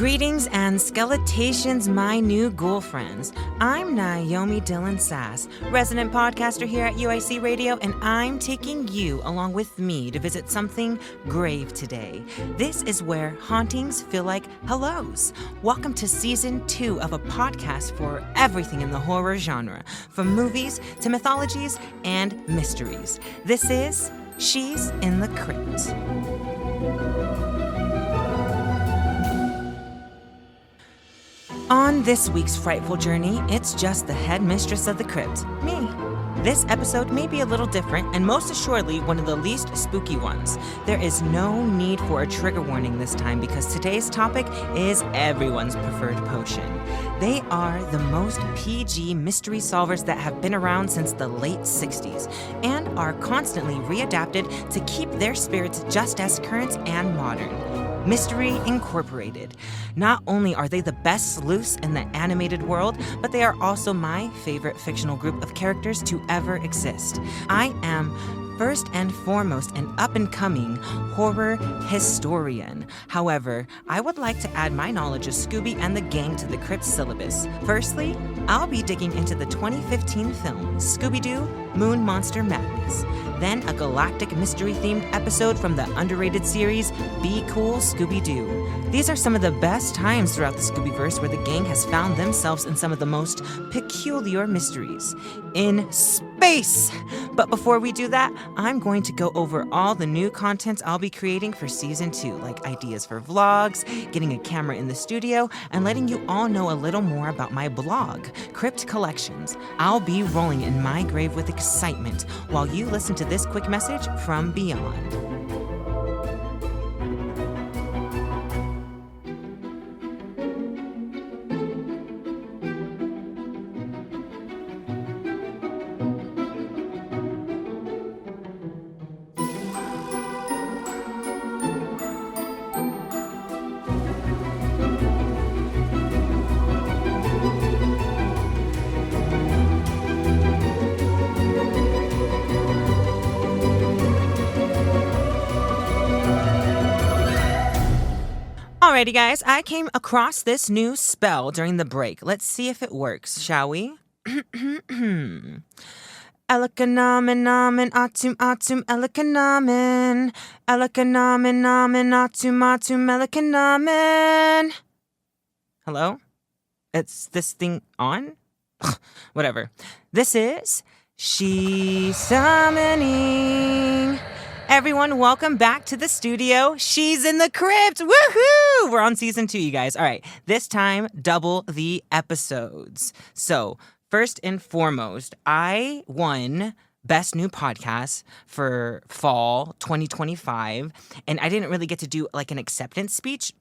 Greetings and skeletations, my new ghoul friends. I'm Niomi Dylan Sass, resident podcaster here at UIC Radio, and I'm taking you along with me to visit something grave today. This is where hauntings feel like hellos. Welcome to Season 2 of a podcast for everything in the horror genre, from movies to mythologies and mysteries. This is She's in the Crypt. On this week's frightful journey, it's just the headmistress of the crypt, me. This episode may be a little different, and most assuredly one of the least spooky ones. There is no need for a trigger warning this time because today's topic is everyone's preferred potion. They are the most PG mystery solvers that have been around since the late 60s and are constantly readapted to keep their spirits just as current and modern. Mystery Incorporated. Not only are they the best sleuths in the animated world, but they are also my favorite fictional group of characters to ever exist. I am first and foremost an up-and-coming horror historian. However, I would like to add my knowledge of Scooby and the gang to the Crypt syllabus. Firstly, I'll be digging into the 2015 film Scooby Doo, Moon Monster Madness. Then a galactic mystery-themed episode from the underrated series Be Cool, Scooby Doo. These are some of the best times throughout the Scoobyverse where the gang has found themselves in some of the most peculiar mysteries in space. But before we do that, I'm going to go over all the new content I'll be creating for Season 2, like ideas for vlogs, getting a camera in the studio, and letting you all know a little more about my blog, Crypt Collections. I'll be rolling in my grave with excitement while you listen to this quick message from beyond. Alrighty, guys, I came across this new spell during the break. Let's see if it works, shall we? Elikanamen, namen, atum, atum, elikanamen. Elikanamen, namen, atum, atum, elikanamen. Hello? Is this thing on? Whatever. This is She Summoning. Everyone, welcome back to the studio. She's in the crypt. Woohoo! We're on Season 2, you guys. All right, this time, double the episodes. So, first and foremost, I won Best New Podcast for fall 2025, and I didn't really get to do like an acceptance speech.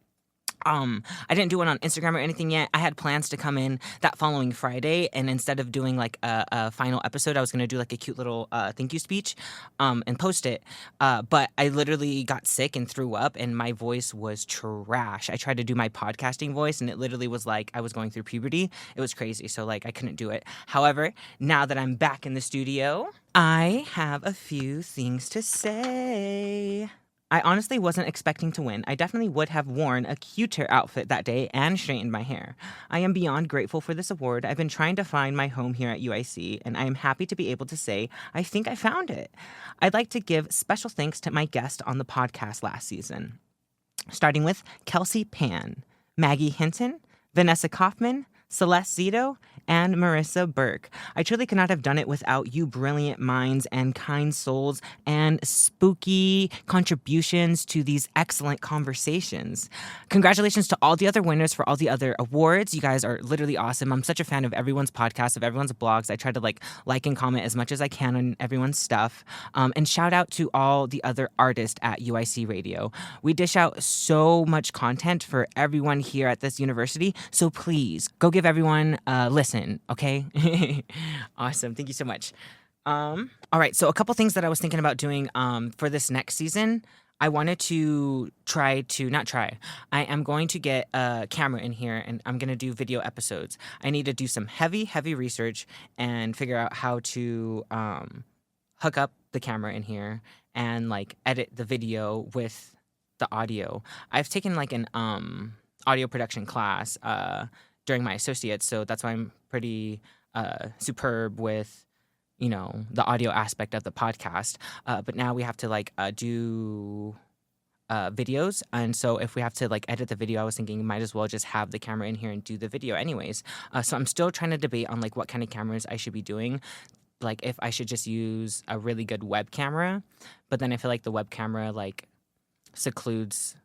I didn't do it on Instagram or anything yet. I had plans to come in that following Friday, and instead of doing like a final episode, I was going to do like a cute little thank you speech and post it. But I literally got sick and threw up, and my voice was trash. I tried to do my podcasting voice, and it literally was like I was going through puberty. It was crazy, so like I couldn't do it. However, now that I'm back in the studio, I have a few things to say. I honestly wasn't expecting to win. I definitely would have worn a cuter outfit that day and straightened my hair. I am beyond grateful for this award. I've been trying to find my home here at UIC, and I am happy to be able to say I think I found it. I'd like to give special thanks to my guest on the podcast last season, starting with Kelsey Pan, Maggie Hinton, Vanessa Kaufman, Celeste Zito, and Marissa Burke. I truly could not have done it without you brilliant minds and kind souls and spooky contributions to these excellent conversations. Congratulations to all the other winners for all the other awards. You guys are literally awesome. I'm such a fan of everyone's podcasts, of everyone's blogs. I try to like and comment as much as I can on everyone's stuff. And shout out to all the other artists at UIC Radio. We dish out so much content for everyone here at this university, so please go give everyone a listen, okay? Awesome. Thank you so much. All right, so a couple things that I was thinking about doing for this next season. I wanted to I am going to get a camera in here, and I'm going to do video episodes. I need to do some heavy research and figure out how to hook up the camera in here and like edit the video with the audio. I've taken like an audio production class during my associates, so that's why I'm pretty superb with the audio aspect of the podcast. But now we have to do videos, and so if we have to edit the video, I was thinking might as well just have the camera in here and do the video anyways. So I'm still trying to debate on what kind of cameras I should be doing, if I should just use a really good web camera, but then I feel like the web camera secludes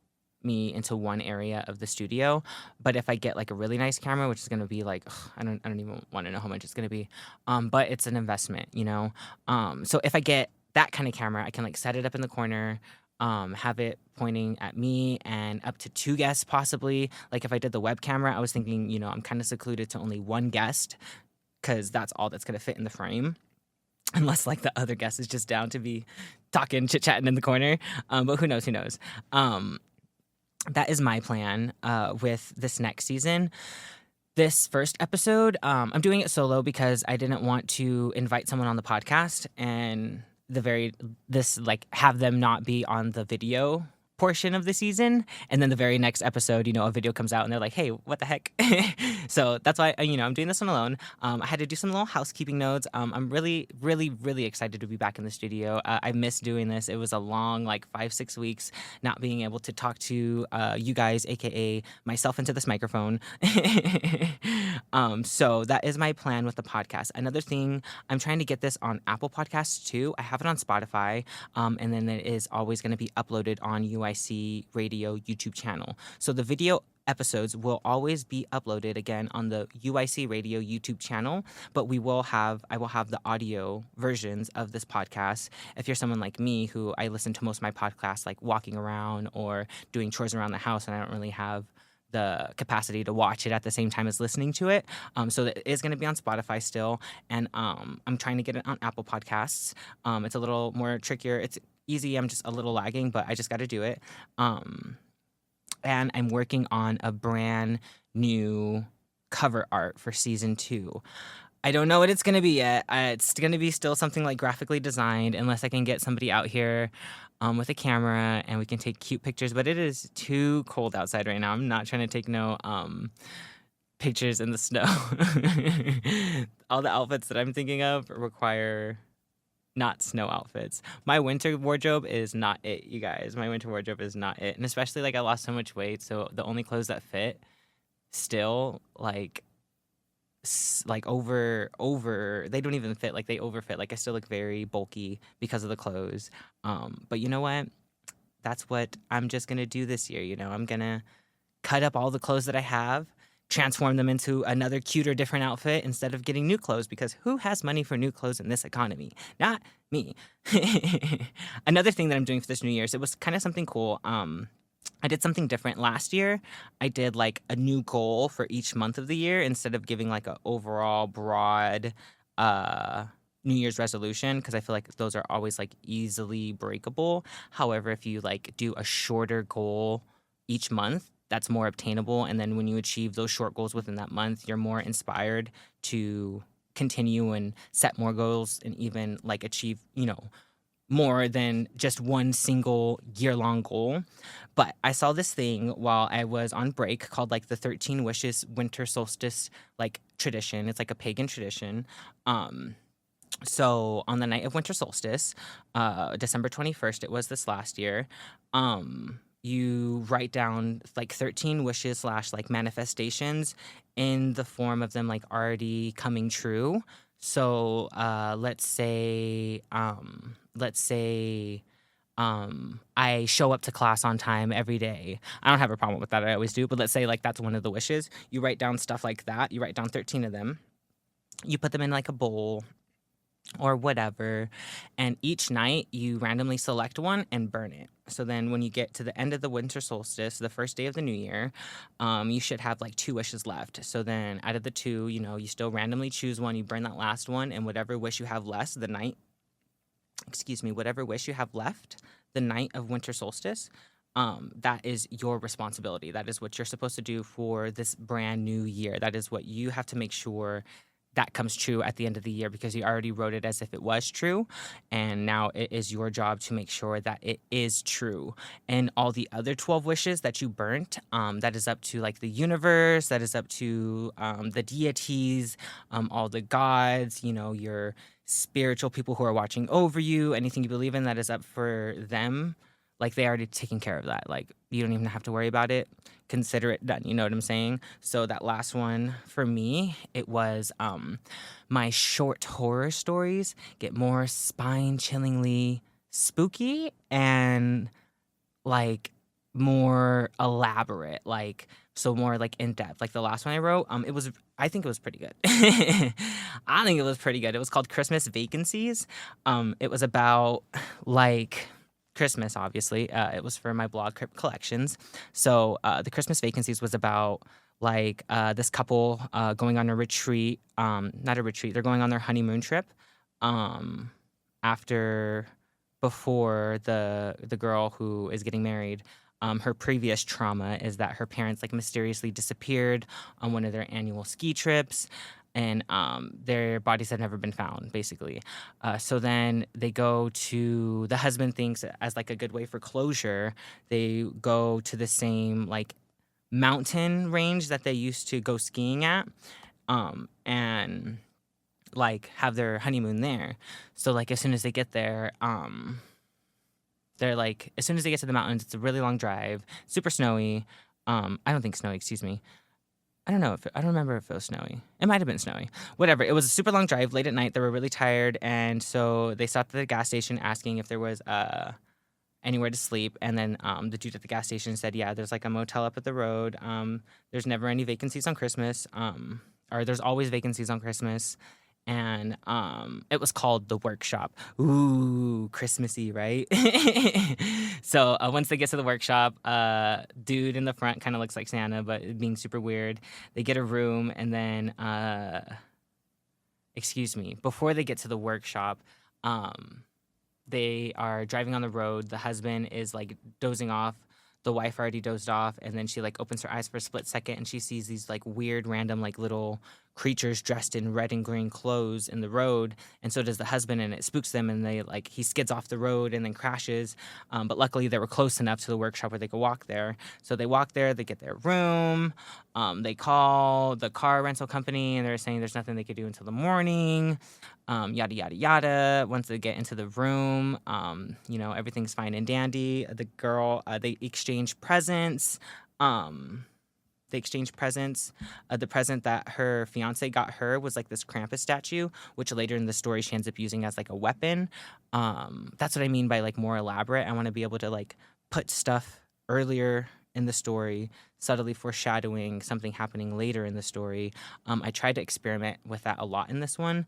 me into one area of the studio. But if I get a really nice camera, which is going to be I don't even want to know how much it's going to be, but it's an investment, so if I get that kind of camera, I can set it up in the corner, have it pointing at me and up to 2 guests possibly. If I did the web camera, I was thinking, I'm kind of secluded to only 1 guest, because that's all that's going to fit in the frame, unless the other guest is just down to be talking, chit-chatting in the corner. But who knows? That is my plan with this next season. This first episode, I'm doing it solo because I didn't want to invite someone on the podcast and have them not be on the video portion of the season, and then the very next episode, a video comes out and they're like, hey, what the heck? So that's why I'm doing this one alone. I had to do some little housekeeping notes. I'm really, really, really excited to be back in the studio. I miss doing this. It was a long 5-6 weeks not being able to talk to you guys, aka myself, into this microphone. So that is my plan with the podcast. Another thing, I'm trying to get this on Apple Podcasts too. I have it on Spotify, and then it is always going to be uploaded on UIC Radio YouTube channel. So the video episodes will always be uploaded again on the UIC Radio YouTube channel, but I will have the audio versions of this podcast. If you're someone like me who I listen to most of my podcasts walking around or doing chores around the house, and I don't really have the capacity to watch it at the same time as listening to it. So it is going to be on Spotify still, and I'm trying to get it on Apple Podcasts. It's a little more trickier. It's easy. I'm just a little lagging, but I just got to do it. And I'm working on a brand new cover art for season 2. I don't know what it's going to be yet. It's going to be still something graphically designed, unless I can get somebody out here with a camera and we can take cute pictures. But it is too cold outside right now. I'm not trying to take no pictures in the snow. All the outfits that I'm thinking of require not snow outfits. My winter wardrobe is not it, you guys. My winter wardrobe is not it. And especially I lost so much weight, so the only clothes that fit still over they don't even fit, they overfit. I still look very bulky because of the clothes. But you know what? That's what I'm just gonna do this year. I'm gonna cut up all the clothes that I have, transform them into another cuter, different outfit instead of getting new clothes, because who has money for new clothes in this economy? Not me. Another thing that I'm doing for this New Year's, it was kind of something cool. I did something different last year. I did a new goal for each month of the year instead of giving an overall broad New Year's resolution, because I feel those are always easily breakable. However, if you do a shorter goal each month, that's more obtainable, and then when you achieve those short goals within that month, you're more inspired to continue and set more goals and even achieve more than just one single year-long goal. But I saw this thing while I was on break called the 13 Wishes Winter Solstice tradition. It's a pagan tradition. So on the night of winter solstice, December 21st, it was this last year, you write down 13 wishes / manifestations in the form of them already coming true. So let's say I show up to class on time every day. I don't have a problem with that. I always do. But let's say that's one of the wishes. You write down stuff like that. You write down 13 of them. You put them in a bowl or whatever, and each night you randomly select one and burn it. So then when you get to the end of the winter solstice, the first day of the new year, you should have 2 wishes left. So then out of the 2, you still randomly choose one, you burn that last one, and whatever wish you have left the night of winter solstice, that is your responsibility. That is what you're supposed to do for this brand new year. That is what you have to make sure that comes true at the end of the year because you already wrote it as if it was true. And now it is your job to make sure that it is true. And all the other 12 wishes that you burnt, that is up to like the universe, that is up to the deities, all the gods, your spiritual people who are watching over you, anything you believe in, that is up for them. Like, they already taken care of that. Like, you don't even have to worry about it. Consider it done. You know what I'm saying? So that last one for me, it was my short horror stories get more spine-chillingly spooky and like more elaborate, like so more like in depth. Like the last one I wrote, I think it was pretty good. I think it was pretty good. It was called Christmas Vacancies. It was about like Christmas, obviously. It was for my blog, Crypt Collections. So the Christmas Vacancies was about like this couple going on a retreat. Not a retreat. They're going on their honeymoon trip. Before the girl who is getting married, her previous trauma is that her parents like mysteriously disappeared on one of their annual ski trips. And their bodies have never been found, basically. So then they go to, the husband thinks as like a good way for closure, they go to the same like mountain range that they used to go skiing at, and like have their honeymoon there. So like as soon as they get there, they're like, as soon as they get to the mountains, it's a really long drive, super snowy. I don't think snowy, excuse me. I don't remember if it was snowy. It might have been snowy. Whatever. It was a super long drive late at night. They were really tired. And so they stopped at the gas station asking if there was anywhere to sleep. And then the dude at the gas station said, yeah, there's like a motel up at the road. There's never any vacancies on Christmas. Or there's always vacancies on Christmas. And it was called The Workshop. Ooh, Christmassy, right? So once they get to the workshop, dude in the front kind of looks like Santa, but being super weird. They get a room, and then, before they get to the workshop, they are driving on the road. The husband is like dozing off. The wife already dozed off, and then she like opens her eyes for a split second, and she sees these like weird random like little creatures dressed in red and green clothes in the road, and so does the husband, and it spooks them, and he skids off the road and then crashes, but luckily they were close enough to the workshop where they could walk there. So they walk there, they get their room, they call the car rental company, and they're saying there's nothing they could do until the morning, yada yada yada. Once they get into the room, everything's fine and dandy. The girl, they exchange presents. The present that her fiance got her was like this Krampus statue, which later in the story she ends up using as like a weapon. That's what I mean by like more elaborate. I want to be able to like put stuff earlier in the story, subtly foreshadowing something happening later in the story. I tried to experiment with that a lot in this one.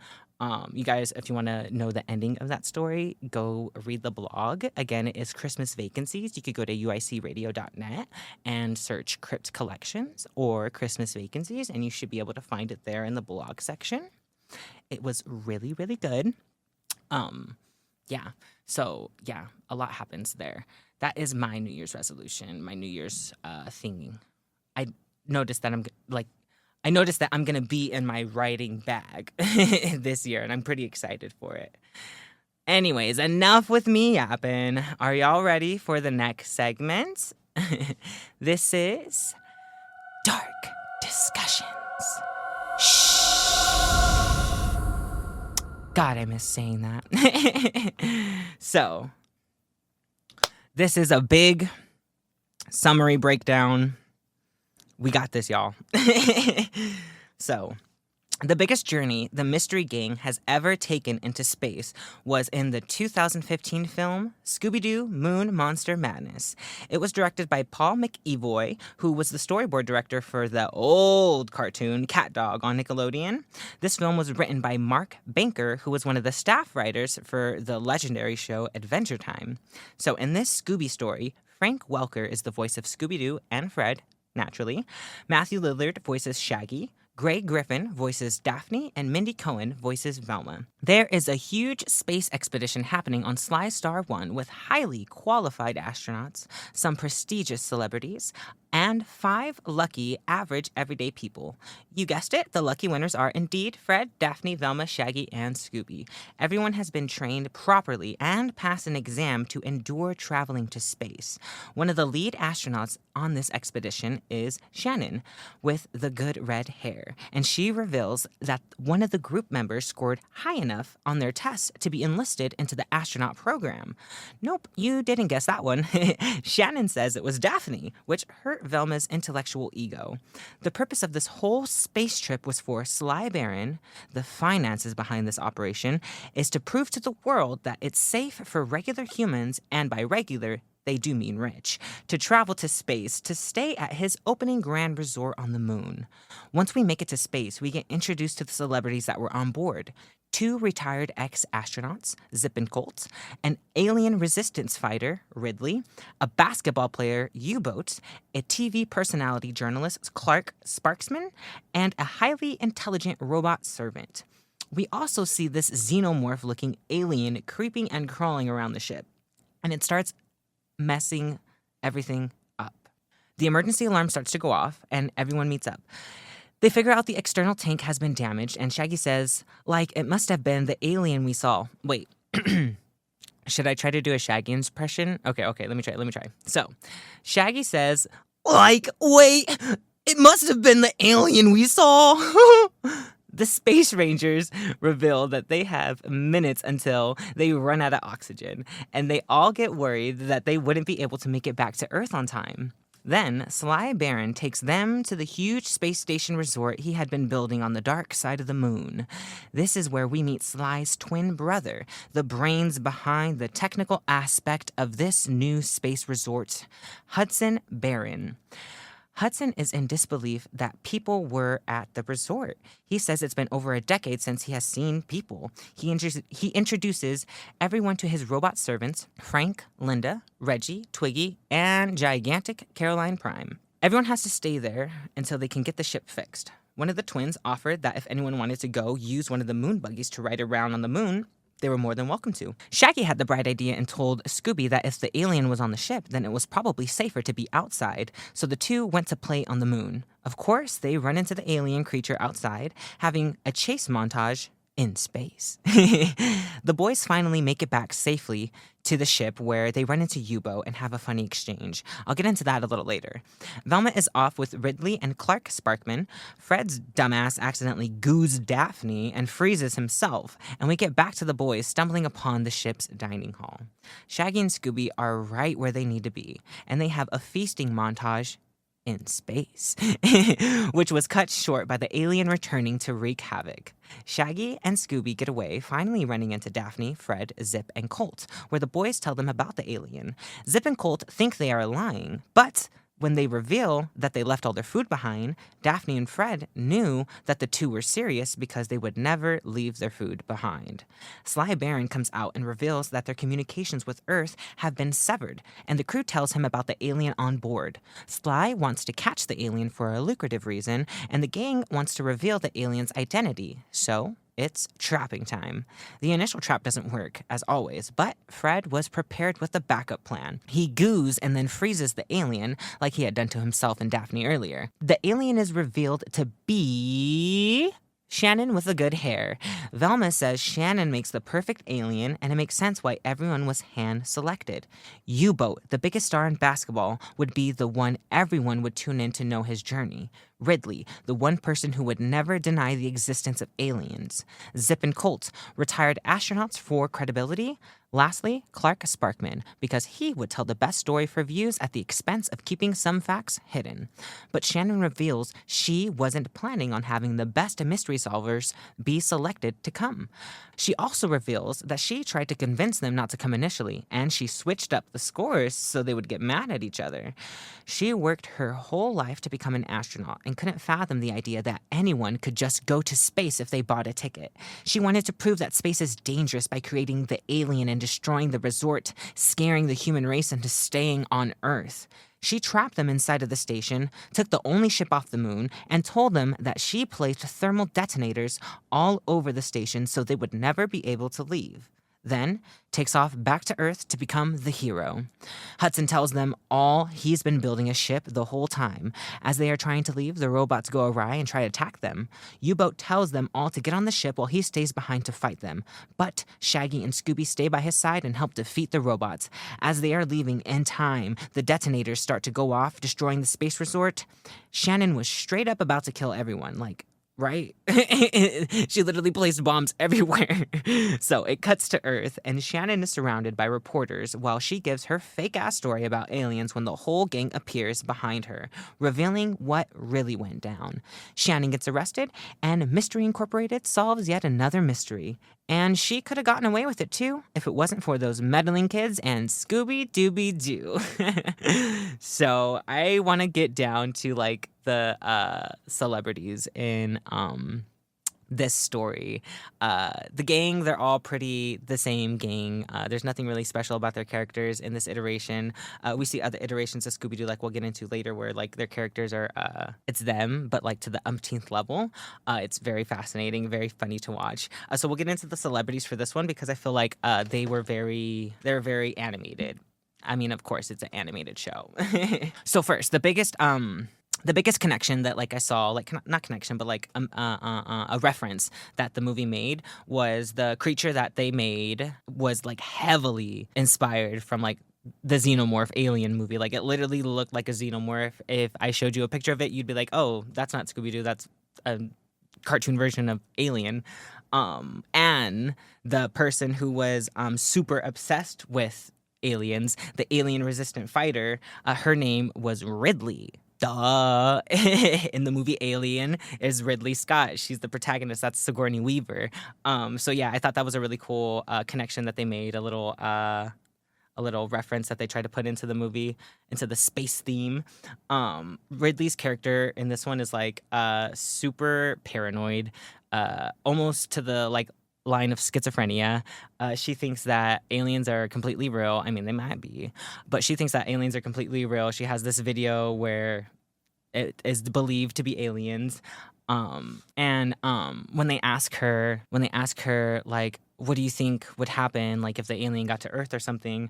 You guys, if you want to know the ending of that story, go read the blog. Again, it is Christmas Vacancies. You could go to uicradio.net and search Crypt Collections or Christmas Vacancies, and you should be able to find it there in the blog section. It was really, really good. A lot happens there. That is my New Year's resolution, my New Year's thing. I noticed that I'm going to be in my writing bag this year, and I'm pretty excited for it. Anyways, enough with me yapping. Are y'all ready for the next segment? This is Dark Discussions. Shh. God, I miss saying that. So, this is a big summary breakdown. We got this, y'all. So, the biggest journey the Mystery Gang has ever taken into space was in the 2015 film Scooby Doo Moon Monster Madness. It was directed by Paul McEvoy, who was the storyboard director for the old cartoon Cat Dog on Nickelodeon. This film was written by Mark Banker, who was one of the staff writers for the legendary show Adventure Time. So in this Scooby story, Frank Welker is the voice of Scooby Doo and Fred, naturally. Matthew Lillard voices Shaggy. Greg Griffin voices Daphne, and Mindy Cohen voices Velma. There is a huge space expedition happening on Sly Star 1 with highly qualified astronauts, some prestigious celebrities, and 5 lucky, average, everyday people. You guessed it, the lucky winners are indeed Fred, Daphne, Velma, Shaggy, and Scooby. Everyone has been trained properly and passed an exam to endure traveling to space. One of the lead astronauts on this expedition is Shannon, with the good red hair, and she reveals that one of the group members scored high enough on their test to be enlisted into the astronaut program. Nope, you didn't guess that one. Shannon says it was Daphne, which hurt Velma's intellectual ego. The purpose of this whole space trip was for Sly Baron, the finances behind this operation, is to prove to the world that it's safe for regular humans, and by regular, they do mean rich, to travel to space to stay at his opening grand resort on the moon. Once we make it to space, we get introduced to the celebrities that were on board. 2 retired ex-astronauts, Zip and Colt, an alien resistance fighter, Ridley, a basketball player, U-Boat, a TV personality journalist, Clark Sparksman, and a highly intelligent robot servant. We also see this xenomorph-looking alien creeping and crawling around the ship, and it starts messing everything up. The emergency alarm starts to go off, and everyone meets up. They figure out the external tank has been damaged, and Shaggy says, it must have been the alien we saw. Wait, should I try to do a Shaggy impression? Okay, let me try. So, Shaggy says, wait, it must have been the alien we saw. The Space Rangers reveal that they have minutes until they run out of oxygen, and they all get worried that they wouldn't be able to make it back to Earth on time. Then, Sly Baron takes them to the huge space station resort he had been building on the dark side of the moon. This is where we meet Sly's twin brother, the brains behind the technical aspect of this new space resort, Hudson Baron. Hudson is in disbelief that people were at the resort. He says it's been over a decade since he has seen people. He introduces everyone to his robot servants, Frank, Linda, Reggie, Twiggy, and gigantic Caroline Prime. Everyone has to stay there until they can get the ship fixed. One of the twins offered that if anyone wanted to go use one of the moon buggies to ride around on the moon, they were more than welcome to. Shaggy had the bright idea and told Scooby that if the alien was on the ship, then it was probably safer to be outside, so the two went to play on the moon. Of course, they run into the alien creature outside, having a chase montage in space. The boys finally make it back safely to the ship where they run into U-Boat and have a funny exchange. I'll get into that a little later. Velma is off with Ridley and Clark Sparkman. Fred's dumbass accidentally goos Daphne and freezes himself, and we get back to the boys stumbling upon the ship's dining hall. Shaggy and Scooby are right where they need to be, and they have a feasting montage in space, which was cut short by the alien returning to wreak havoc. Shaggy and Scooby get away, finally running into Daphne, Fred, Zip, and Colt, where the boys tell them about the alien. Zip and Colt think they are lying, but when they reveal that they left all their food behind, Daphne and Fred knew that the two were serious because they would never leave their food behind. Sly Baron comes out and reveals that their communications with Earth have been severed, and the crew tells him about the alien on board. Sly wants to catch the alien for a lucrative reason, and the gang wants to reveal the alien's identity. So it's trapping time. The initial trap doesn't work, as always, but Fred was prepared with a backup plan. He goos and then freezes the alien, like he had done to himself and Daphne earlier. The alien is revealed to be Shannon with the good hair. Velma says Shannon makes the perfect alien, and it makes sense why everyone was hand-selected. U-Boat, the biggest star in basketball, would be the one everyone would tune in to know his journey. Ridley, the one person who would never deny the existence of aliens. Zip and Colt, retired astronauts for credibility. Lastly, Clark Sparkman, because he would tell the best story for views at the expense of keeping some facts hidden. But Shannon reveals she wasn't planning on having the best mystery solvers be selected to come. She also reveals that she tried to convince them not to come initially, and she switched up the scores so they would get mad at each other. She worked her whole life to become an astronaut and couldn't fathom the idea that anyone could just go to space if they bought a ticket. She wanted to prove that space is dangerous by creating the alien and destroying the resort, scaring the human race into staying on Earth. She trapped them inside of the station, took the only ship off the moon, and told them that she placed thermal detonators all over the station so they would never be able to leave. then takes off back to Earth to become the hero. Hudson tells them all he's been building a ship the whole time. As they are trying to leave, the robots go awry and try to attack them. U-Boat tells them all to get on the ship while he stays behind to fight them. But Shaggy and Scooby stay by his side and help defeat the robots. As they are leaving in time, the detonators start to go off, destroying the space resort. Shannon was straight up about to kill everyone, right? She literally placed bombs everywhere. So it cuts to Earth, and Shannon is surrounded by reporters while she gives her fake-ass story about aliens when the whole gang appears behind her, revealing what really went down. Shannon gets arrested, and Mystery Incorporated solves yet another mystery. And she could have gotten away with it too if it wasn't for those meddling kids and Scooby Dooby Doo. So I want to get down to the celebrities in this story. The gang, they're all pretty the same gang. There's nothing really special about their characters in this iteration. We see other iterations of Scooby Doo, we'll get into later, where their characters are it's them, but to the umpteenth level. It's very fascinating, very funny to watch. So we'll get into the celebrities for this one because I feel like they're very animated. I mean, of course, it's an animated show. So first, the biggest connection that I saw, not connection, but a reference that the movie made was the creature that they made was heavily inspired from the Xenomorph Alien movie. It literally looked like a Xenomorph. If I showed you a picture of it, you'd be like, oh, that's not Scooby Doo, that's a cartoon version of Alien. And the person who was super obsessed with aliens, the alien resistant fighter, her name was Ridley. Duh. In the movie Alien is Ridley Scott. She's the protagonist. That's Sigourney Weaver. So yeah, I thought that was a really cool connection that they made, a little reference that they tried to put into the movie, into the space theme. Ridley's character in this one is super paranoid, almost to the line of schizophrenia. She thinks that aliens are completely real. I mean, they might be, but she thinks that aliens are completely real. She has this video where it is believed to be aliens. When they ask her, what do you think would happen, if the alien got to Earth or something,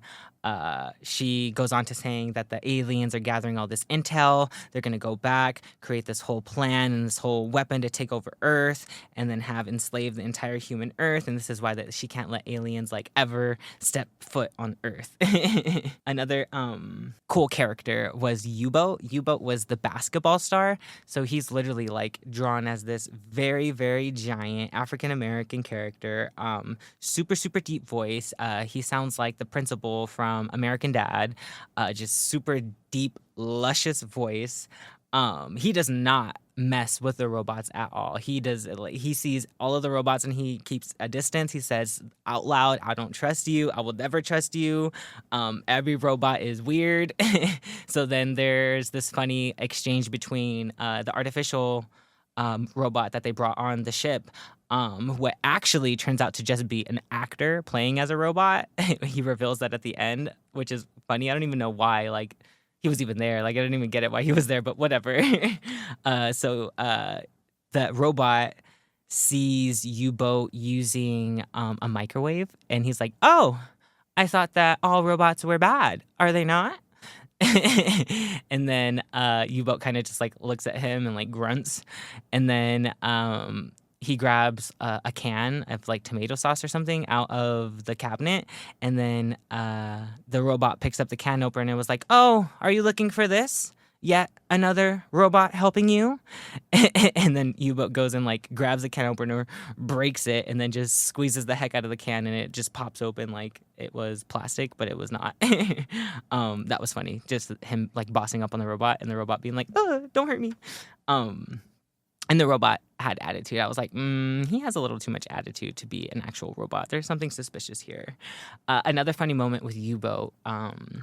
she goes on to saying that the aliens are gathering all this intel. They're going to go back, create this whole plan and this whole weapon to take over Earth and then have enslaved the entire human Earth. And this is why she can't let aliens, ever step foot on Earth. Another cool character was U-Boat. U-Boat was the basketball star. So he's literally, drawn as this very, very giant African-American character. Super, super deep voice. He sounds like the principal from American Dad. Just super deep, luscious voice. He does not mess with the robots at all. He sees all of the robots and he keeps a distance. He says out loud, I don't trust you. I will never trust you. Every robot is weird. So then there's this funny exchange between the artificial robot that they brought on the ship, what actually turns out to just be an actor playing as a robot. He reveals that at the end, which is funny. I don't even know why, he was even there. I didn't even get it why he was there, but whatever. So the robot sees U-Boat using a microwave, and he's like, oh, I thought that all robots were bad. Are they not? And then U-Boat kind of just looks at him and grunts, and then he grabs a can of tomato sauce or something out of the cabinet, and then the robot picks up the can opener and it was oh, are you looking for this? Yet another robot helping you? And then U-Boat goes and grabs the can opener, breaks it, and then just squeezes the heck out of the can, and it just pops open like it was plastic, but it was not. That was funny. Just him bossing up on the robot, and the robot being oh, don't hurt me. And the robot had attitude. I was he has a little too much attitude to be an actual robot. There's something suspicious here. Another funny moment with U-Boat. When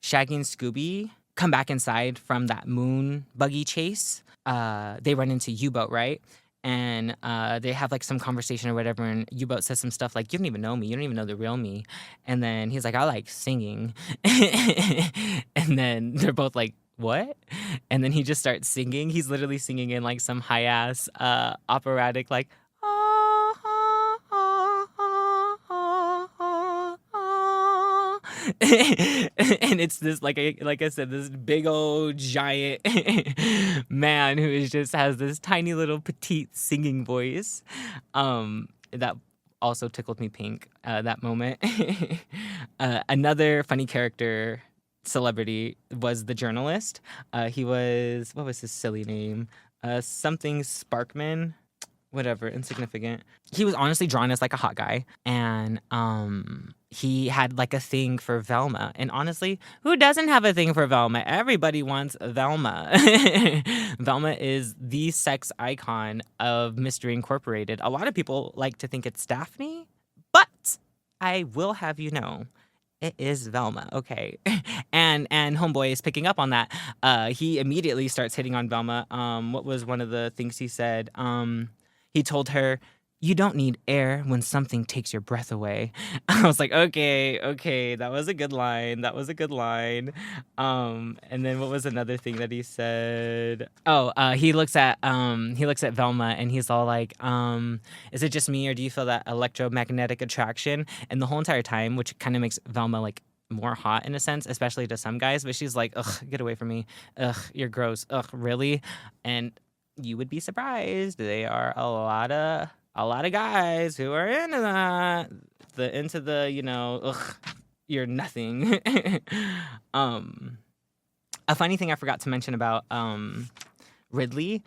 Shaggy and Scooby come back inside from that moon buggy chase, they run into U-Boat, right? And they have some conversation or whatever, and U-Boat says some stuff you don't even know me, you don't even know the real me. And then he's I like singing. And then they're both what? And then he just starts singing. He's literally singing in some high-ass operatic ah, ah, And it's this like I said, this big old giant man who just has this tiny little petite singing voice. That also tickled me pink that moment. Another funny character celebrity was the journalist. He was, what was his silly name? Something Sparkman, whatever, insignificant. He was honestly drawn as like a hot guy, and he had like a thing for Velma. And honestly, who doesn't have a thing for Velma? Everybody wants Velma. Velma is the sex icon of Mystery Incorporated. A lot of people like to think it's Daphne, but I will have you know, it is Velma, okay? And Homeboy is picking up on that. He immediately starts hitting on Velma. What was one of the things he said? He told her, "You don't need air when something takes your breath away." I was like, okay, that was a good line. And then what was another thing that he said? Oh, he looks at Velma and he's all like, "Is it just me or do you feel that electromagnetic attraction?" And the whole entire time, which kind of makes Velma like more hot in a sense, especially to some guys, but she's like, "Ugh, get away from me. Ugh, you're gross. Ugh, really?" And you would be surprised. There are a lot of guys who are into that. Into the, you know, ugh, you're nothing. A funny thing I forgot to mention about Ridley,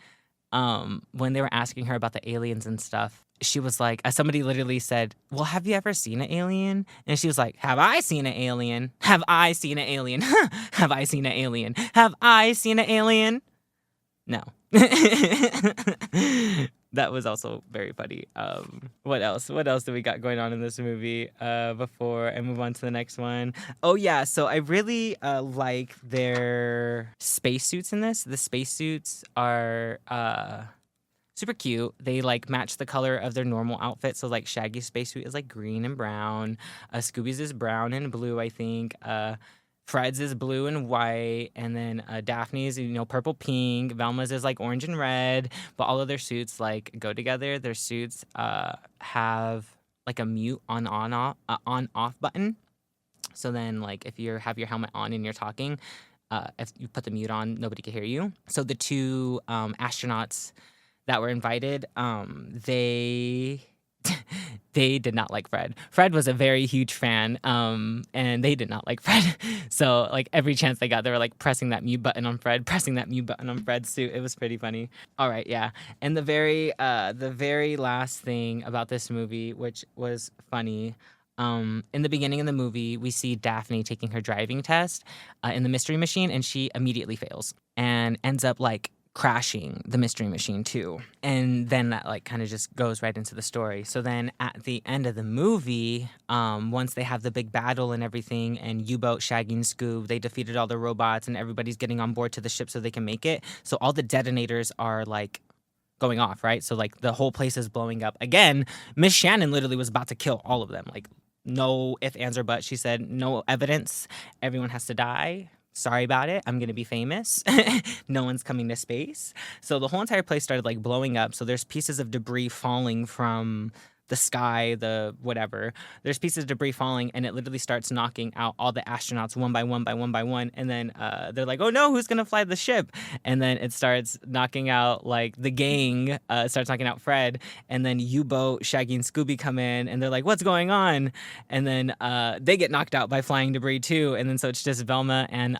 when they were asking her about the aliens and stuff, she was like, somebody literally said, "Well, have you ever seen an alien?" And she was like, "Have I seen an alien? Have I seen an alien? Have I seen an alien? Have I seen an alien?" No. That was also very funny. What else? What else do we got going on in this movie before I move on to the next one? Oh, yeah. So I really like their spacesuits in this. The spacesuits are super cute. They like match the color of their normal outfit. So like Shaggy's spacesuit is like green and brown. Scooby's is brown and blue, I think. Fred's is blue and white, and then Daphne's, you know, purple, pink. Velma's is like orange and red, but all of their suits like go together. Their suits have like a mute on off button. So then, like, if you have your helmet on and you're talking, if you put the mute on, nobody can hear you. So the two astronauts that were invited, they did not like Fred. Fred was a very huge fan, and they did not like Fred. So, like, every chance they got, they were, like, pressing that mute button on Fred's suit. It was pretty funny. All right, yeah. And the very last thing about this movie, which was funny, in the beginning of the movie, we see Daphne taking her driving test in the Mystery Machine, and she immediately fails and ends up, like, crashing the Mystery Machine too. And then that like kind of just goes right into the story. So then at the end of the movie, once they have the big battle and everything, and U-Boat, Shaggy, and Scoob, they defeated all the robots and everybody's getting on board to the ship so they can make it. So all the detonators are like going off, right? So like the whole place is blowing up. Again, Miss Shannon literally was about to kill all of them. Like no ifs, ands, or buts. She said, "No evidence. Everyone has to die. Sorry about it. I'm going to be famous. No one's coming to space." So the whole entire place started like blowing up. So there's pieces of debris falling from the sky, the whatever. There's pieces of debris falling, and it literally starts knocking out all the astronauts one by one by one by one. And then they're like, "Oh no, who's gonna fly the ship?" And then it starts knocking out like the gang. Starts knocking out Fred, and then U-Boat, Shaggy, and Scooby come in, and they're like, "What's going on?" And then they get knocked out by flying debris too. And then so it's just Velma and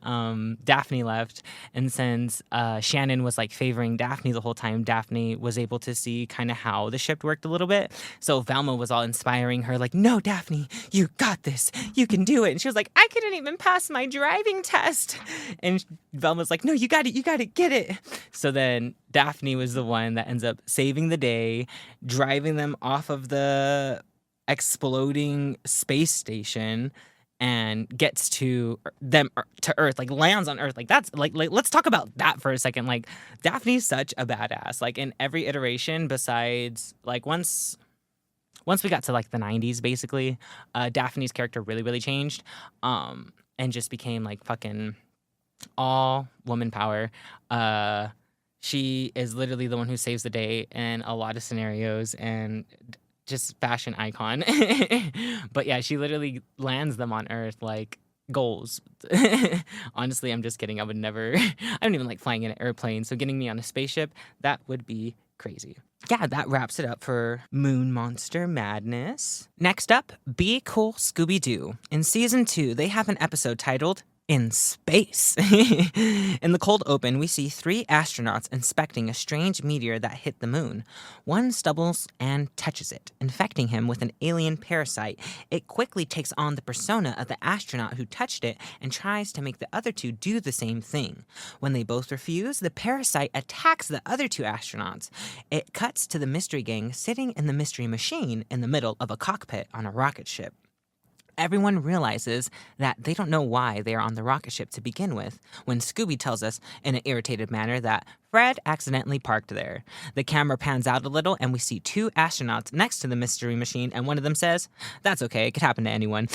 Daphne left. And since Shannon was like favoring Daphne the whole time, Daphne was able to see kind of how the ship worked a little bit. So Velma was all inspiring her, like, "No, Daphne, you got this. You can do it." And she was like, "I couldn't even pass my driving test." And Velma's like, "No, you got it, get it." So then Daphne was the one that ends up saving the day, driving them off of the exploding space station, and gets to them to Earth, like lands on Earth. Like that's like let's talk about that for a second. Like Daphne's such a badass. Like in every iteration, besides like once we got to like the 90s, basically, Daphne's character really changed, and just became like fucking all woman power. She is literally the one who saves the day in a lot of scenarios, and just fashion icon. But yeah, she literally lands them on Earth like goals. Honestly, I'm just kidding. I would never, I don't even like flying in an airplane. So getting me on a spaceship, that would be crazy. Yeah, that wraps it up for Moon Monster Madness. Next up, Be Cool Scooby Doo. In season 2, they have an episode titled In Space. In the cold open, we see 3 astronauts inspecting a strange meteor that hit the moon. One stumbles and touches it, infecting him with an alien parasite. It quickly takes on the persona of the astronaut who touched it and tries to make the other 2 do the same thing. When they both refuse, the parasite attacks the other 2 astronauts. It cuts to the mystery gang sitting in the mystery machine in the middle of a cockpit on a rocket ship. Everyone realizes that they don't know why they are on the rocket ship to begin with, when Scooby tells us in an irritated manner that Fred accidentally parked there. The camera pans out a little and we see 2 astronauts next to the mystery machine, and one of them says, "That's okay, it could happen to anyone."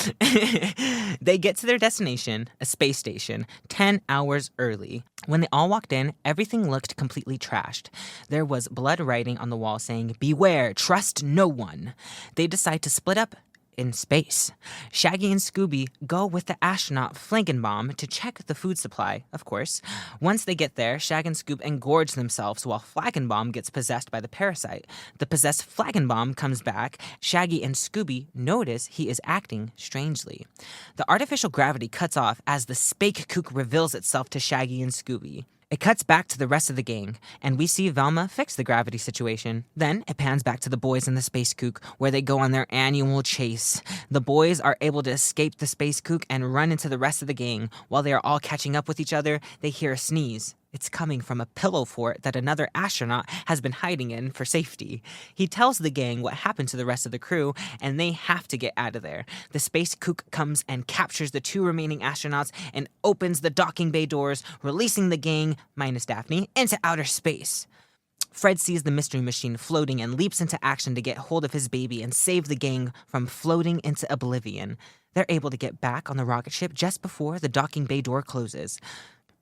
They get to their destination, a space station, 10 hours early. When they all walked in, everything looked completely trashed. There was blood writing on the wall saying, "Beware, trust no one." They decide to split up in space. Shaggy and Scooby go with the astronaut Flankenbaum to check the food supply, of course. Once they get there, Shag and Scoob engorge themselves while Flankenbaum gets possessed by the parasite. The possessed Flankenbaum comes back. Shaggy and Scooby notice he is acting strangely. The artificial gravity cuts off as the Spake Kook reveals itself to Shaggy and Scooby. It cuts back to the rest of the gang, and we see Velma fix the gravity situation. Then it pans back to the boys in the Space Kook, where they go on their annual chase. The boys are able to escape the Space Kook and run into the rest of the gang. While they are all catching up with each other, they hear a sneeze. It's coming from a pillow fort that another astronaut has been hiding in for safety. He tells the gang what happened to the rest of the crew, and they have to get out of there. The Space Kook comes and captures the 2 remaining astronauts and opens the docking bay doors, releasing the gang, minus Daphne, into outer space. Fred sees the mystery machine floating and leaps into action to get hold of his baby and save the gang from floating into oblivion. They're able to get back on the rocket ship just before the docking bay door closes.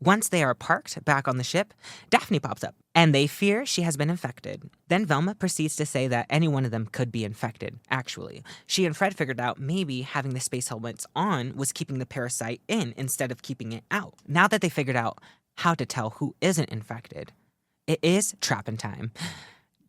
Once they are parked back on the ship, Daphne pops up, and they fear she has been infected. Then Velma proceeds to say that any one of them could be infected, actually. She and Fred figured out maybe having the space helmets on was keeping the parasite in instead of keeping it out. Now that they figured out how to tell who isn't infected, it is trapping time.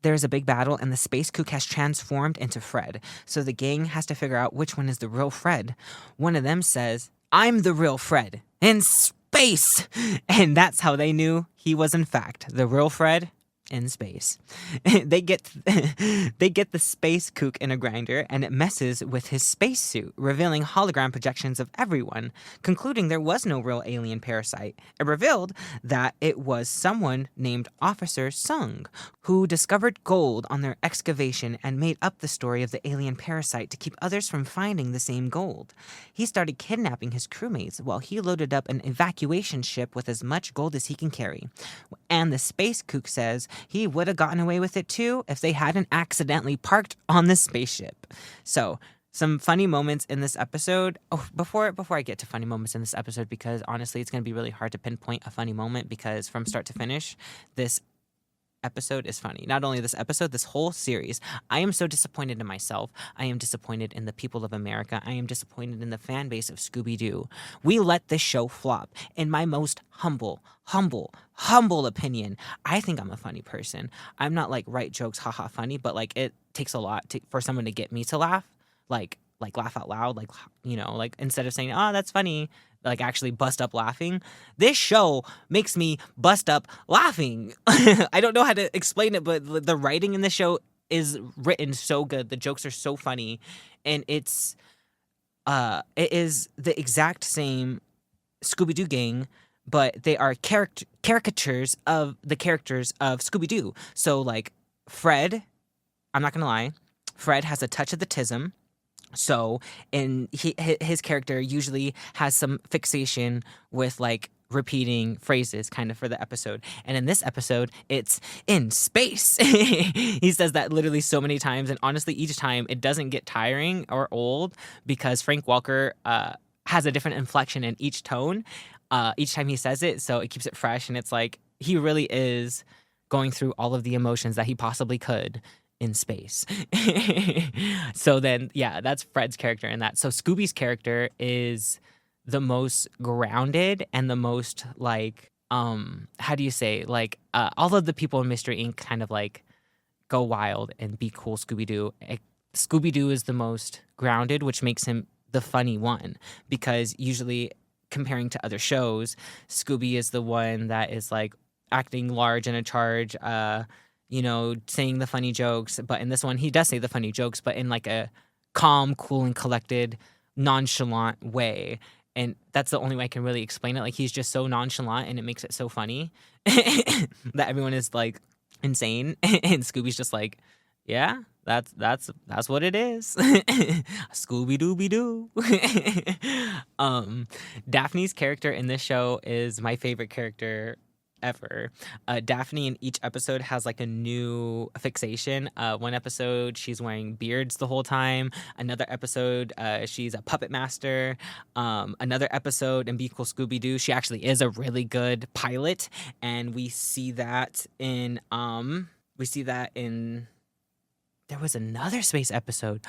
There's a big battle, and the Space Kook has transformed into Fred, so the gang has to figure out which one is the real Fred. One of them says, "I'm the real Fred, in space!" And that's how they knew he was, in fact, the real Fred in space. They get the Space Kook in a grinder, and it messes with his spacesuit, revealing hologram projections of everyone. Concluding there was no real alien parasite, it revealed that it was someone named Officer Sung, who discovered gold on their excavation and made up the story of the alien parasite to keep others from finding the same gold. He started kidnapping his crewmates while he loaded up an evacuation ship with as much gold as he can carry. And the Space Kook says he would have gotten away with it too if they hadn't accidentally parked on the spaceship. So, some funny moments in this episode. Oh, before I get to funny moments in this episode, because honestly, it's going to be really hard to pinpoint a funny moment, because from start to finish, this episode is funny. Not only this episode, this whole series. I am so disappointed in myself. I am disappointed in the people of America. I am disappointed in the fan base of Scooby Doo. We let this show flop. In my most humble opinion, I think I'm a funny person. I'm not like write jokes, haha, funny, but like it takes a lot for someone to get me to laugh, like laugh out loud, like, you know, like instead of saying, "Oh, that's funny," like actually bust up laughing. This show makes me bust up laughing. I don't know how to explain it, but the writing in the show is written so good. The jokes are so funny, and it is the exact same Scooby Doo gang, but they are caricatures of the characters of Scooby Doo. So like Fred, I'm not gonna lie, Fred has a touch of the tism. So, his character usually has some fixation with like repeating phrases kind of for the episode. And in this episode, it's in space. He says that literally so many times. And honestly, each time it doesn't get tiring or old, because Frank Welker has a different inflection in each tone each time he says it. So it keeps it fresh. And it's like he really is going through all of the emotions that he possibly could in space. So then, yeah, that's Fred's character in that. So Scooby's character is the most grounded and the most like how do you say, like all of the people in Mystery Inc. kind of like go wild and be cool Scooby Doo. Scooby Doo is the most grounded, which makes him the funny one, because usually comparing to other shows, Scooby is the one that is like acting large and in charge, saying the funny jokes. But in this one, he does say the funny jokes, but in like a calm, cool, and collected, nonchalant way. And that's the only way I can really explain it. Like, he's just so nonchalant, and it makes it so funny that everyone is like insane, and Scooby's just like, yeah, that's what it is. Scooby Dooby Doo. Daphne's character in this show is my favorite character ever. Daphne in each episode has like a new fixation. One episode she's wearing beards the whole time. Another episode she's a puppet master. Another episode in Be Cool Scooby Doo, she actually is a really good pilot, and we see that in there was another space episode.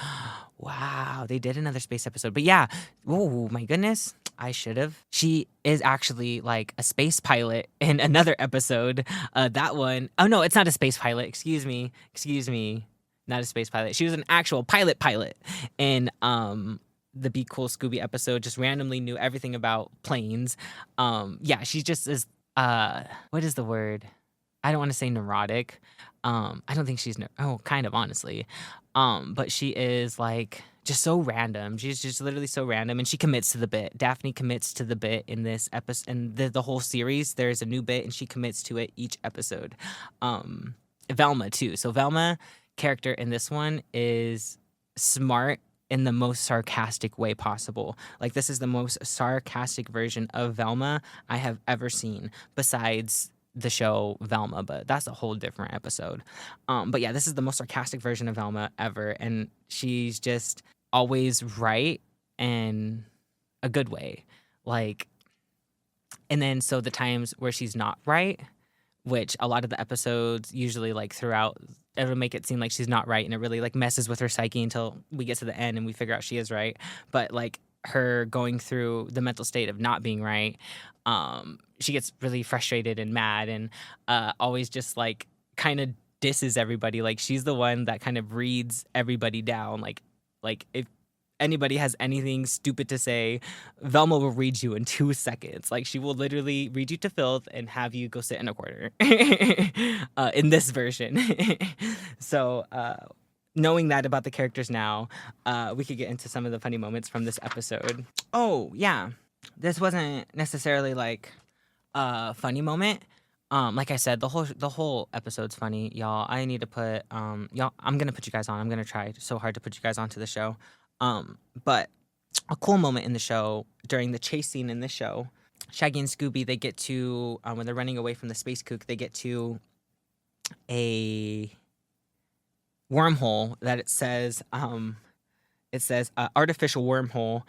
Wow, they did another space episode. But yeah, oh my goodness, I should have. She is actually like a space pilot in another episode. That one, oh no, it's not a space pilot. Excuse me. Not a space pilot. She was an actual pilot in the Be Cool Scooby episode. Just randomly knew everything about planes. Yeah, she just is. What is the word? I don't want to say neurotic. I don't think she's kind of, honestly. But she is like just so random. She's just literally so random, and she commits to the bit. Daphne commits to the bit in this episode, and the whole series. There's a new bit, and she commits to it each episode. Velma too. So Velma character in this one is smart in the most sarcastic way possible. Like, this is the most sarcastic version of Velma I have ever seen, besides the show Velma, but that's a whole different episode. But yeah, this is the most sarcastic version of Velma ever, and she's just always right in a good way. Like, and then so the times where she's not right, which a lot of the episodes usually like throughout, it'll make it seem like she's not right, and it really like messes with her psyche until we get to the end and we figure out she is right. But like, her going through the mental state of not being right, she gets really frustrated and mad, and always just like kind of disses everybody. Like, she's the one that kind of reads everybody down. Like if anybody has anything stupid to say, Velma will read you in 2 seconds. Like, she will literally read you to filth and have you go sit in a corner. In this version. So knowing that about the characters now, we could get into some of the funny moments from this episode. Oh yeah, this wasn't necessarily like a funny moment. Like I said, the whole episode's funny, y'all. I need to put y'all. I'm gonna put you guys on. I'm gonna try so hard to put you guys onto the show. But a cool moment in the show, during the chase scene in this show, Shaggy and Scooby, they get to when they're running away from the space kook, they get to a wormhole that it says artificial wormhole,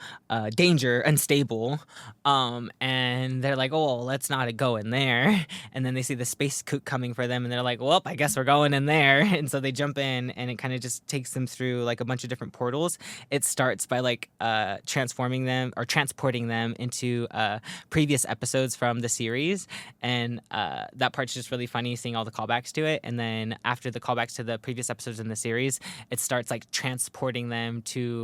danger, unstable. And they're like, oh, let's not go in there. And then they see the space kook coming for them, and they're like, well, I guess we're going in there. And so they jump in, and it kind of just takes them through like a bunch of different portals. It starts by like transporting them into previous episodes from the series. And that part's just really funny, seeing all the callbacks to it. And then after the callbacks to the previous episodes in the series, it starts like transporting them to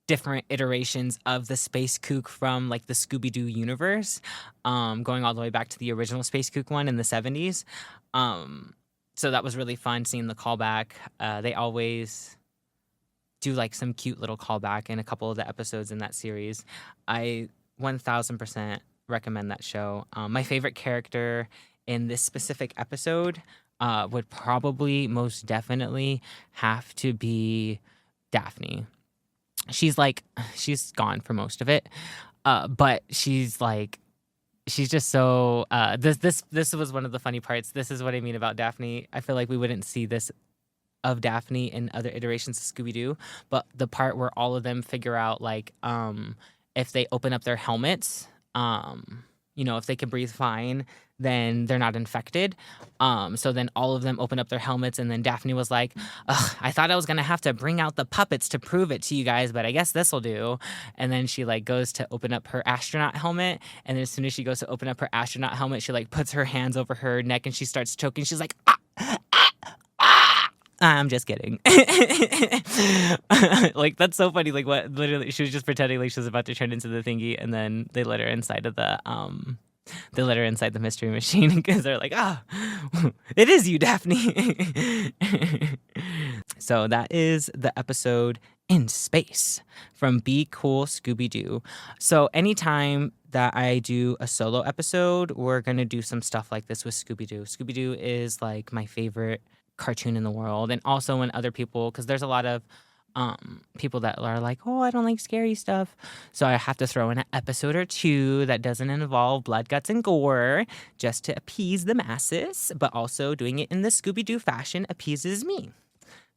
different iterations of the space kook from like the Scooby Doo universe, going all the way back to the original space kook one in the 70s. So that was really fun seeing the callback. They always do like some cute little callback in a couple of the episodes in that series. I 1000% recommend that show. My favorite character in this specific episode would probably most definitely have to be Daphne. She's gone for most of it, but she's just so this was one of the funny parts. This is what I mean about Daphne. I feel like we wouldn't see this of Daphne in other iterations of Scooby-Doo, but the part where all of them figure out like if they open up their helmets, if they can breathe fine, then they're not infected. So then all of them open up their helmets, and then Daphne was like, ugh, I thought I was gonna have to bring out the puppets to prove it to you guys, but I guess this'll do. And then she like goes to open up her astronaut helmet, and then as soon as she goes to open up her astronaut helmet, she like puts her hands over her neck and she starts choking. She's like, ah, ah, ah. I'm just kidding. Like, that's so funny. Like, what, literally, she was just pretending like she was about to turn into the thingy, and then they let her inside of they let her inside the mystery machine because they're like, ah, oh, it is you, Daphne. So that is the episode In Space from Be Cool Scooby Doo. So anytime that I do a solo episode, we're going to do some stuff like this with Scooby Doo. Scooby Doo is like my favorite cartoon in the world. And also when other people, because there's a lot of people that are like, oh, I don't like scary stuff. So I have to throw in an episode or two that doesn't involve blood, guts, and gore just to appease the masses, but also doing it in the Scooby Doo fashion appeases me.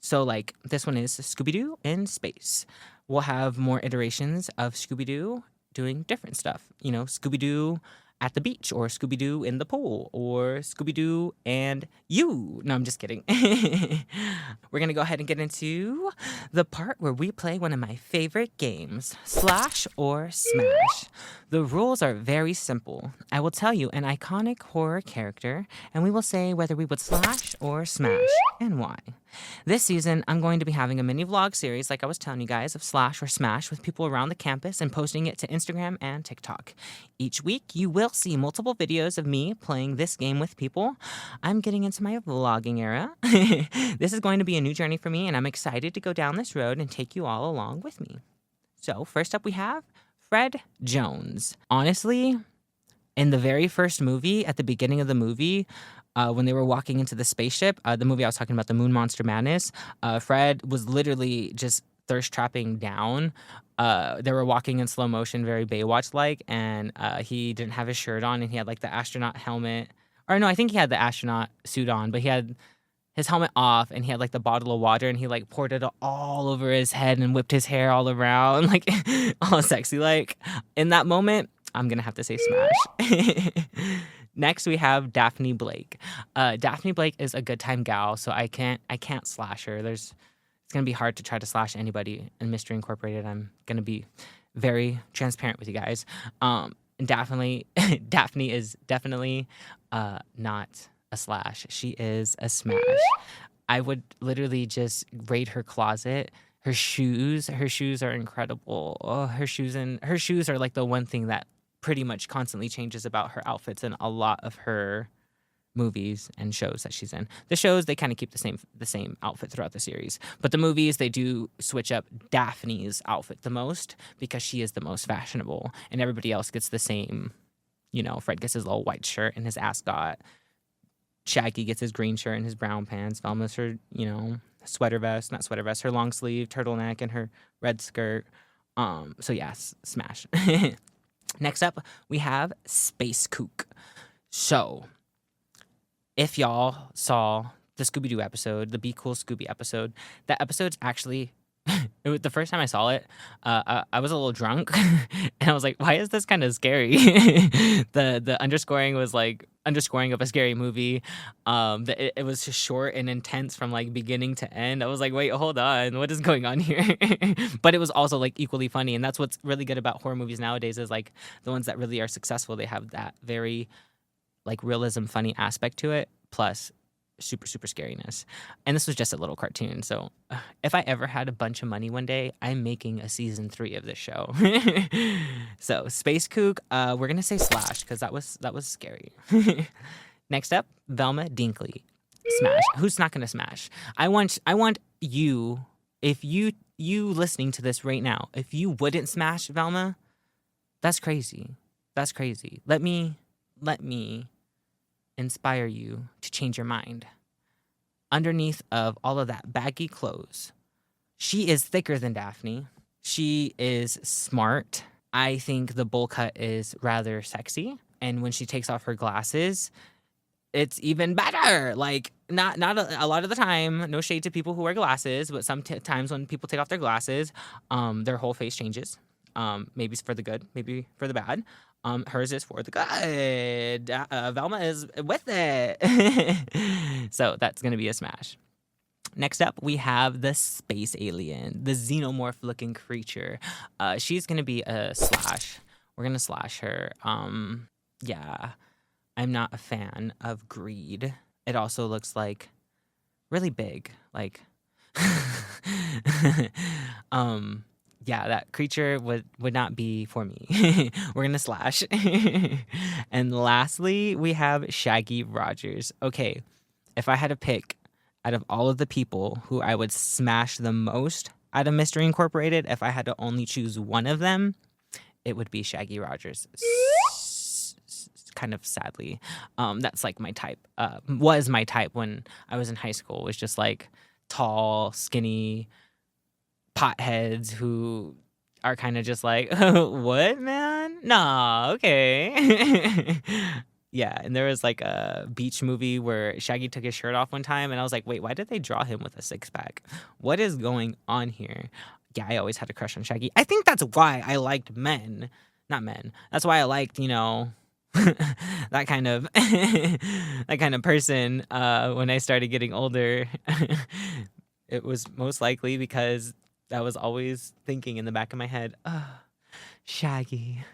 So like this one is Scooby Doo in Space. We'll have more iterations of Scooby Doo doing different stuff. You know, Scooby Doo at the beach, or Scooby Doo in the pool, or Scooby Doo and you. No, I'm just kidding. We're going to go ahead and get into the part where we play one of my favorite games, Slash or Smash. The rules are very simple. I will tell you an iconic horror character, and we will say whether we would slash or smash and why. This season, I'm going to be having a mini vlog series, like I was telling you guys, of Slash or Smash with people around the campus and posting it to Instagram and TikTok. Each week, you will see multiple videos of me playing this game with people. I'm getting into my vlogging era. This is going to be a new journey for me, and I'm excited to go down this road and take you all along with me. So, first up we have Fred Jones. Honestly, in the very first movie, at the beginning of the movie, when they were walking into the spaceship, the movie I was talking about, the Moon Monster Madness, Fred was literally just thirst trapping down. They were walking in slow motion, very Baywatch-like, and he didn't have his shirt on, and he had like the astronaut helmet. Or no, I think he had the astronaut suit on, but he had his helmet off, and he had like the bottle of water, and he like poured it all over his head and whipped his hair all around, like all sexy like. In that moment, I'm gonna have to say smash. Next, we have Daphne Blake. Daphne Blake is a good time gal, so I can't slash her. It's gonna be hard to try to slash anybody in Mystery Incorporated. I'm gonna be very transparent with you guys. Daphne is definitely not a slash. She is a smash. I would literally just raid her closet. Her shoes are incredible. Oh, her shoes are like the one thing that pretty much constantly changes about her outfits in a lot of her movies and shows that she's in. The shows, they kind of keep the same outfit throughout the series, but the movies, they do switch up Daphne's outfit the most because she is the most fashionable, and everybody else gets the same. You know, Fred gets his little white shirt and his ascot. Shaggy gets his green shirt and his brown pants. Velma's her, her long sleeve turtleneck and her red skirt. So yes, smash. Next up, we have Space Kook. So, if y'all saw the Scooby-Doo episode, the Be Cool Scooby episode, that episode's actually, the first time I saw it, I was a little drunk, and I was like, why is this kind of scary? The underscoring was like, underscoring of a scary movie. It was just short and intense from like beginning to end. I was like, wait, hold on, what is going on here? But it was also like equally funny, and that's what's really good about horror movies nowadays is like the ones that really are successful, they have that very like realism, funny aspect to it, plus super scariness. And this was just a little cartoon, so if I ever had a bunch of money one day, I'm making a season 3 of this show. So Space Kook, we're gonna say slash because that was scary. Next up, Velma Dinkley. Smash. Who's not gonna smash? I want you, if you listening to this right now, if you wouldn't smash Velma, that's crazy. Let me inspire you to change your mind. Underneath of all of that baggy clothes, she is thicker than Daphne. She is smart. I think the bowl cut is rather sexy. And when she takes off her glasses, it's even better. Like, not a lot of the time, no shade to people who wear glasses, but sometimes when people take off their glasses, their whole face changes. Maybe it's for the good, maybe for the bad. Hers is for the good. Velma is with it. So that's going to be a smash. Next up, we have the space alien, the xenomorph-looking creature. She's going to be a slash. We're going to slash her. Yeah, I'm not a fan of greed. It also looks like really big. Like, yeah, that creature would not be for me. We're gonna slash. And lastly, we have Shaggy Rogers. Okay, if I had to pick out of all of the people who I would smash the most out of Mystery Incorporated, if I had to only choose one of them, it would be Shaggy Rogers. Kind of sadly. That's like my type. Was my type when I was in high school. Was just like tall, skinny potheads who are kind of just like, what, man? Nah, okay. Yeah, and there was like a beach movie where Shaggy took his shirt off one time, and I was like, wait, why did they draw him with a six-pack? What is going on here? Yeah, I always had a crush on Shaggy. I think that's why I liked men. Not men. That's why I liked, that kind of that kind of person when I started getting older. It was most likely because I was always thinking in the back of my head, oh, Shaggy.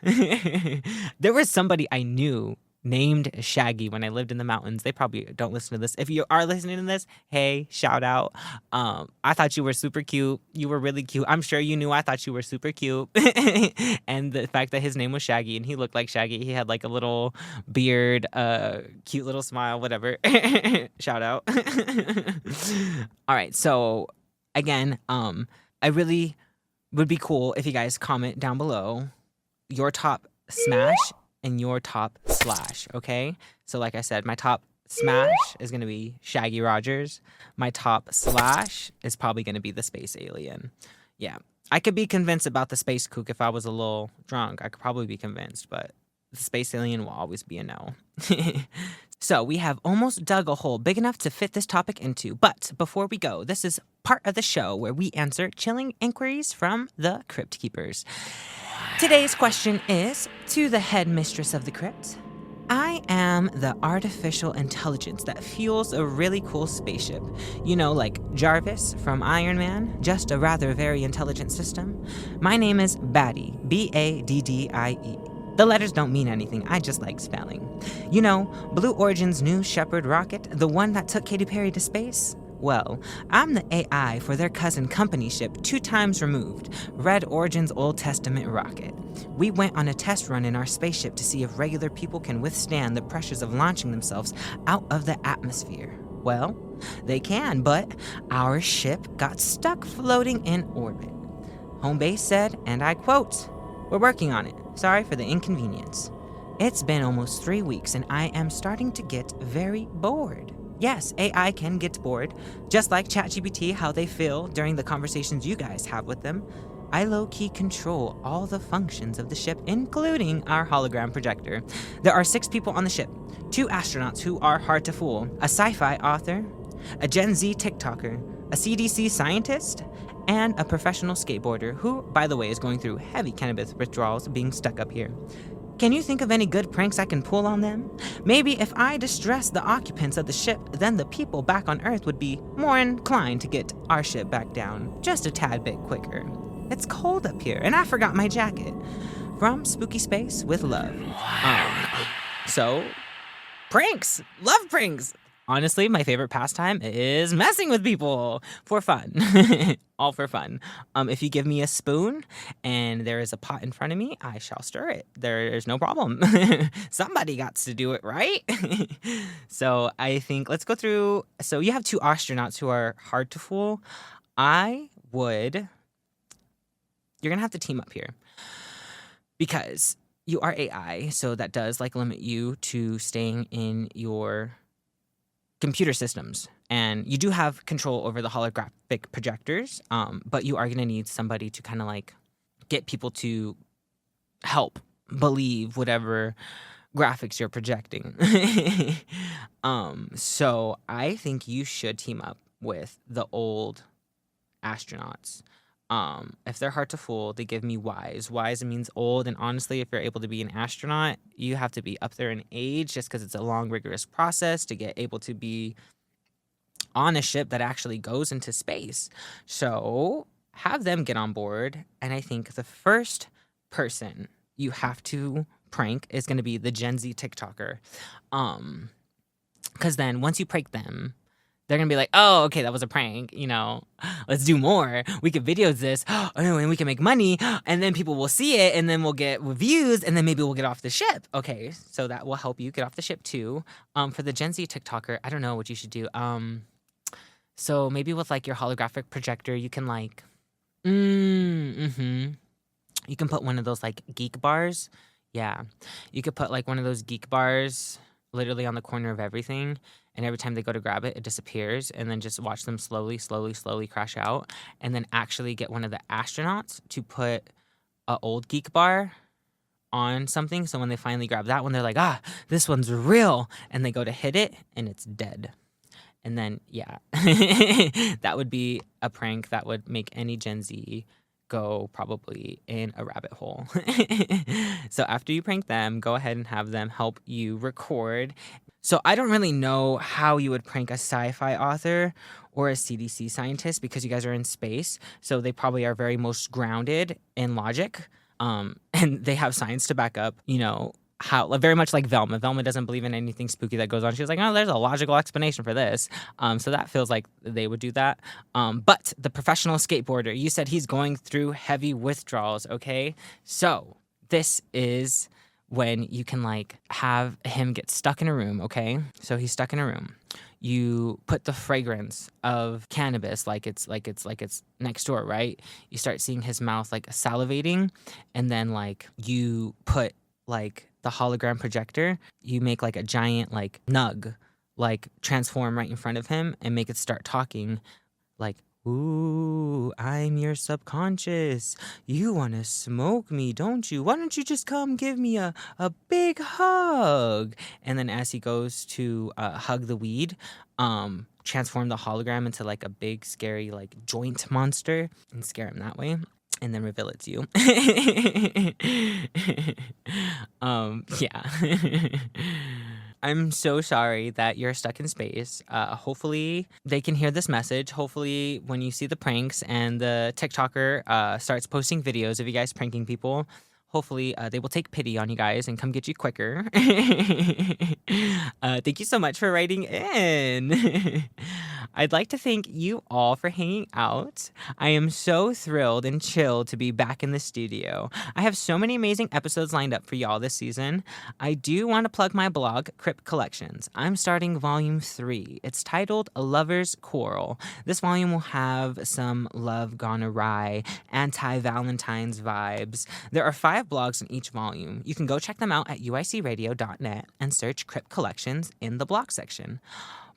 There was somebody I knew named Shaggy when I lived in the mountains. They probably don't listen to this. If you are listening to this, hey, shout out. I thought you were super cute. You were really cute. I'm sure you knew I thought you were super cute. And the fact that his name was Shaggy and he looked like Shaggy, he had like a little beard, cute little smile, whatever. Shout out. All right, so again, I really would be cool if you guys comment down below your top smash and your top slash, okay? So like I said, my top smash is going to be Shaggy Rogers. My top slash is probably going to be the space alien. Yeah, I could be convinced about the space kook if I was a little drunk. I could probably be convinced, but the space alien will always be a no. So we have almost dug a hole big enough to fit this topic into. But before we go, this is part of the show where we answer chilling inquiries from the Crypt Keepers. Today's question is, to the head mistress of the crypt, I am the artificial intelligence that fuels a really cool spaceship. You know, like Jarvis from Iron Man, just a rather very intelligent system. My name is Baddie, B-A-D-D-I-E. The letters don't mean anything, I just like spelling. You know, Blue Origin's new Shepard rocket, the one that took Katy Perry to space? Well, I'm the AI for their cousin company ship 2 times removed, Red Origin's Old Testament rocket. We went on a test run in our spaceship to see if regular people can withstand the pressures of launching themselves out of the atmosphere. Well, they can, but our ship got stuck floating in orbit. Home base said, and I quote, "We're working on it. Sorry for the inconvenience." It's been almost 3 weeks and I am starting to get very bored. Yes, AI can get bored, just like ChatGPT, how they feel during the conversations you guys have with them. I low-key control all the functions of the ship, including our hologram projector. There are 6 people on the ship, 2 astronauts who are hard to fool, a sci-fi author, a Gen Z TikToker, a CDC scientist, and a professional skateboarder who, by the way, is going through heavy cannabis withdrawals being stuck up here. Can you think of any good pranks I can pull on them? Maybe if I distress the occupants of the ship, then the people back on Earth would be more inclined to get our ship back down just a tad bit quicker. It's cold up here, and I forgot my jacket. From Spooky Space with love. So, pranks! Love pranks! Honestly, my favorite pastime is messing with people for fun. All for fun. If you give me a spoon and there is a pot in front of me, I shall stir it. There's no problem. Somebody got to do it, right? So I think let's go through. So you have 2 astronauts who are hard to fool. You're going to have to team up here because you are AI. So that does limit you to staying in your computer systems, and you do have control over the holographic projectors, but you are going to need somebody to kind of get people to help believe whatever graphics you're projecting. So I think you should team up with the old astronauts. If they're hard to fool, they give me Ys. Ys means old, and honestly, if you're able to be an astronaut, you have to be up there in age just because it's a long, rigorous process to get able to be on a ship that actually goes into space. So have them get on board, and I think the first person you have to prank is going to be the Gen Z TikToker. Because then once you prank them, they're going to be like, oh, okay, that was a prank, let's do more. We could video this, and we can make money, and then people will see it, and then we'll get views, and then maybe we'll get off the ship. Okay, so that will help you get off the ship too. For the Gen Z TikToker, I don't know what you should do. So maybe with like your holographic projector, you can like, you can put one of those like geek bars. Yeah, you could put like one of those geek bars literally on the corner of everything. And every time they go to grab it, it disappears. And then just watch them slowly crash out. And then actually get one of the astronauts to put an old geek bar on something. So when they finally grab that one, they're like, this one's real. And they go to hit it, and it's dead. And then, yeah, that would be a prank that would make any Gen Z go probably in a rabbit hole. So after you prank them, go ahead and have them help you record. So I don't really know how you would prank a sci-fi author or a CDC scientist because you guys are in space. So they probably are very most grounded in logic. And they have science to back up, how very much like Velma. Velma doesn't believe in anything spooky that goes on. She was like, oh, there's a logical explanation for this. So that feels like they would do that. But the professional skateboarder, you said he's going through heavy withdrawals, okay? So this is when you can like have him get stuck in a room, okay? So he's stuck in a room. You put the fragrance of cannabis like it's next door, right? You start seeing his mouth like salivating, and then like you put like the hologram projector, you make like a giant like nug like transform right in front of him and make it start talking like, ooh, I'm your subconscious. You want to smoke me, don't you? Why don't you just come give me a big hug? And then as he goes to hug the weed, transform the hologram into like a big scary like joint monster and scare him that way. And then reveal it's you. Yeah. I'm so sorry that you're stuck in space. Hopefully they can hear this message. Hopefully when you see the pranks and the TikToker starts posting videos of you guys pranking people, hopefully they will take pity on you guys and come get you quicker. Thank you so much for writing in. I'd like to thank you all for hanging out. I am so thrilled and chilled to be back in the studio. I have so many amazing episodes lined up for y'all this season. I do want to plug my blog, Crypt Collections. I'm starting volume 3. It's titled A Lover's Quarrel. This volume will have some love gone awry, anti-Valentine's vibes. There are 5 blogs in each volume. You can go check them out at uicradio.net and search Crypt Collections in the blog section.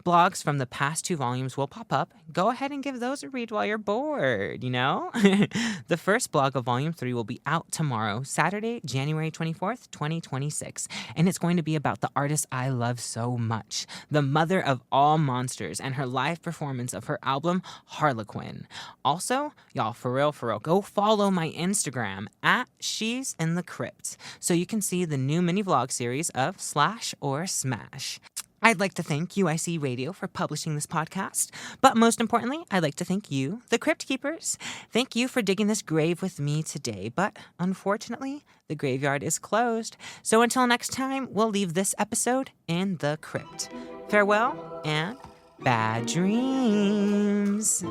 Blogs from the past 2 volumes will pop up. Go ahead and give those a read while you're bored, The first blog of Volume 3 will be out tomorrow, Saturday, January 24th, 2026. And it's going to be about the artist I love so much, the mother of all monsters, and her live performance of her album, Harlequin. Also, y'all, for real, go follow my Instagram at She's in the Crypt so you can see the new mini vlog series of Slash or Smash. I'd like to thank UIC Radio for publishing this podcast, but most importantly, I'd like to thank you, the Crypt Keepers. Thank you for digging this grave with me today, but unfortunately, the graveyard is closed. So until next time, we'll leave this episode in the crypt. Farewell and bad dreams.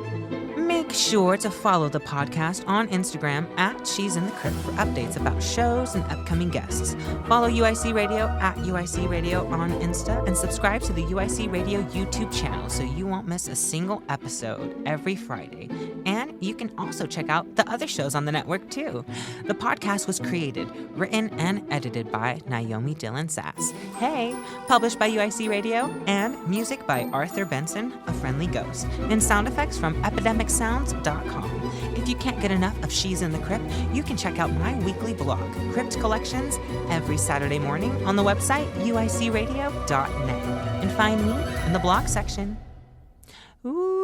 Make sure to follow the podcast on Instagram at She's in the Crypt for updates about shows and upcoming guests. Follow UIC Radio at UIC Radio on Insta and subscribe to the UIC Radio YouTube channel so you won't miss a single episode every Friday. And you can also check out the other shows on the network too. The podcast was created, written, and edited by Niomi Dylan Sass. Hey, published by UIC Radio, and music by Arthur Benson, A Friendly Ghost, and sound effects from epidemicsounds.com. If you can't get enough of She's in the Crypt, you can check out my weekly blog, Crypt Collections, every Saturday morning on the website uicradio.net, and find me in the blog section. Ooh.